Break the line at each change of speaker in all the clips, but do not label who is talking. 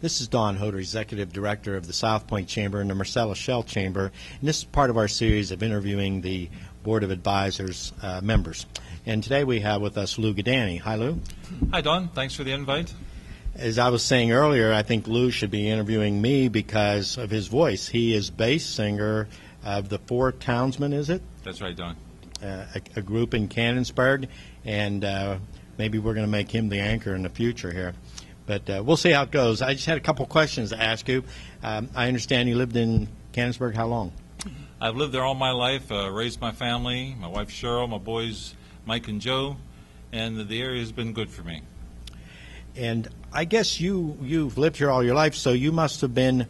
This is Don Hodor, Executive Director of the Southpointe Chamber and the Marcellus Shale Chamber, and this is part of our series of interviewing the Board of Advisors members. And today we have with us Lou Gadani. Hi, Lou.
Hi, Don. Thanks for the invite.
As I was saying earlier, I think Lou should be interviewing me because of his voice. He is bass singer of the Four Townsmen, is it?
That's right, Don.
A group in Canonsburg, and maybe we're going to make him the anchor in the future here. But we'll see how it goes. I just had a couple questions to ask you. I understand you lived in Canonsburg how long?
I've lived there all my life, raised my family, my wife Cheryl, my boys Mike and Joe, and the area has been good for me.
And I guess you've lived here all your life, so you must have been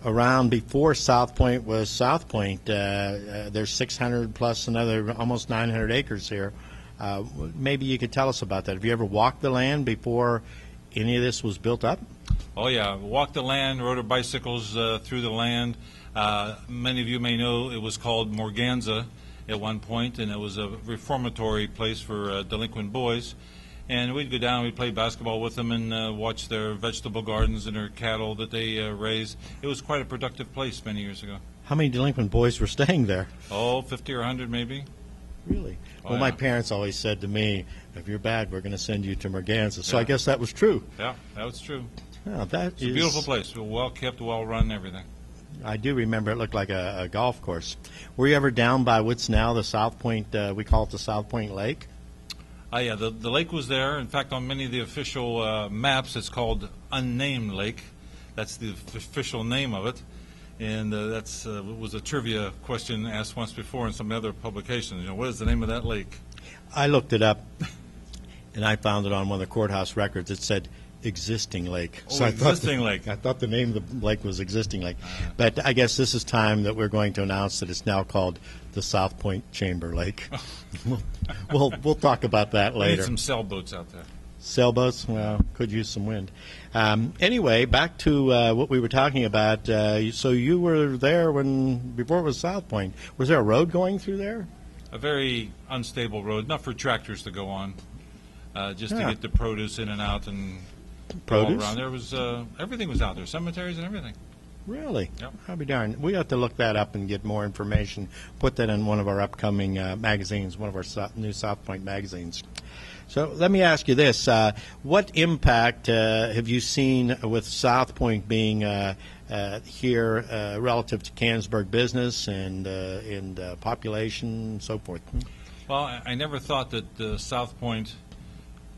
around before Southpointe was Southpointe. There's 600 plus another almost 900 acres here. Maybe you could tell us about that. Have you ever walked the land before any of this was built up?
Oh yeah, walked the land, rode our bicycles through the land. Many of you may know it was called Morganza at one point, and it was a reformatory place for delinquent boys. And we'd go down, we'd play basketball with them and watch their vegetable gardens and their cattle that they raised. It was quite a productive place many years ago.
How many delinquent boys were staying there?
Oh, 50 or 100 maybe.
Really? Well,
yeah.
My parents always said to me, if you're bad, we're going to send you to Morganza. So yeah. I guess that was true.
Yeah, that was true.
Yeah,
it's a beautiful place. Well kept, well run, everything.
I do remember it looked like a golf course. Were you ever down by what's now the Southpointe, we call it the Southpointe Lake?
Yeah, the lake was there. In fact, on many of the official maps, it's called Unnamed Lake. That's the official name of it. And that's was a trivia question asked once before in some other publications. You know, what is the name of that lake?
I looked it up, and I found it on one of the courthouse records. It said Existing Lake.
Oh, so Existing Lake.
I thought the name of the lake was Existing Lake. But I guess this is time that we're going to announce that it's now called the Southpointe Chamber Lake. We'll talk about that later.
We need some sailboats out there.
Sailboats? Well, could use some wind. Anyway, back to what we were talking about. So you were there before it was Southpointe. Was there a road going through there?
A very unstable road, not for tractors to go on, just to get the produce in and out and all around. There was everything was out there, cemeteries and everything.
Really?
Yep.
I'll be darned. We have to look that up and get more information. Put that in one of our upcoming magazines, one of our new Southpointe magazines. So let me ask you this. What impact have you seen with Southpointe being here relative to Canonsburg business and population and so forth?
Well, I never thought that Southpointe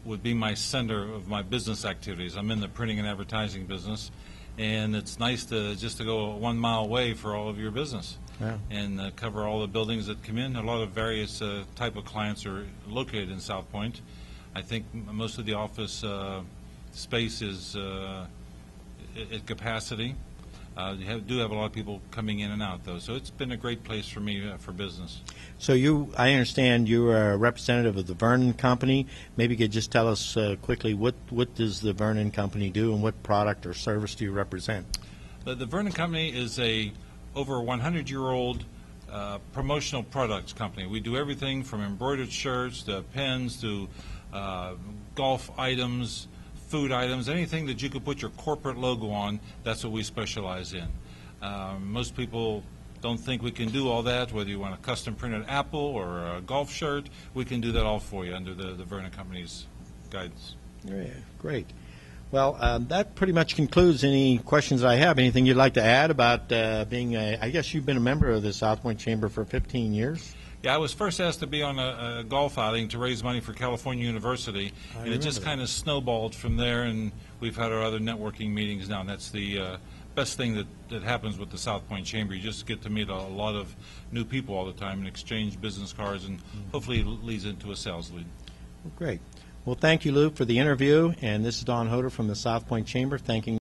would be my center of my business activities. I'm in the printing and advertising business, and it's nice to go 1 mile away for all of your business. Yeah. And cover all the buildings that come in. A lot of various type of clients are located in Southpointe. I think most of the office space is at capacity. You do have a lot of people coming in and out, though, so it's been a great place for me for business.
So I understand you are a representative of the Vernon Company. Maybe you could just tell us quickly what does the Vernon Company do and what product or service do you represent?
The Vernon Company is a over 100-year-old promotional products company. We do everything from embroidered shirts to pens to golf items, food items, anything that you could put your corporate logo on. That's what we specialize in. Most people don't think we can do all that, whether you want a custom printed apple or a golf shirt. We can do that all for you under the Vernon Company's guidance.
Yeah, great. Well, that pretty much concludes any questions I have. Anything you'd like to add about being I guess you've been a member of the Southpointe Chamber for 15 years?
Yeah, I was first asked to be on a golf outing to raise money for California University, and it just kind of snowballed from there, and we've had our other networking meetings now, and that's the best thing that happens with the Southpointe Chamber. You just get to meet a lot of new people all the time and exchange business cards, and hopefully it leads into a sales lead.
Well, great. Well, thank you, Lou, for the interview, and this is Don Hodor from the Southpointe Chamber, thanking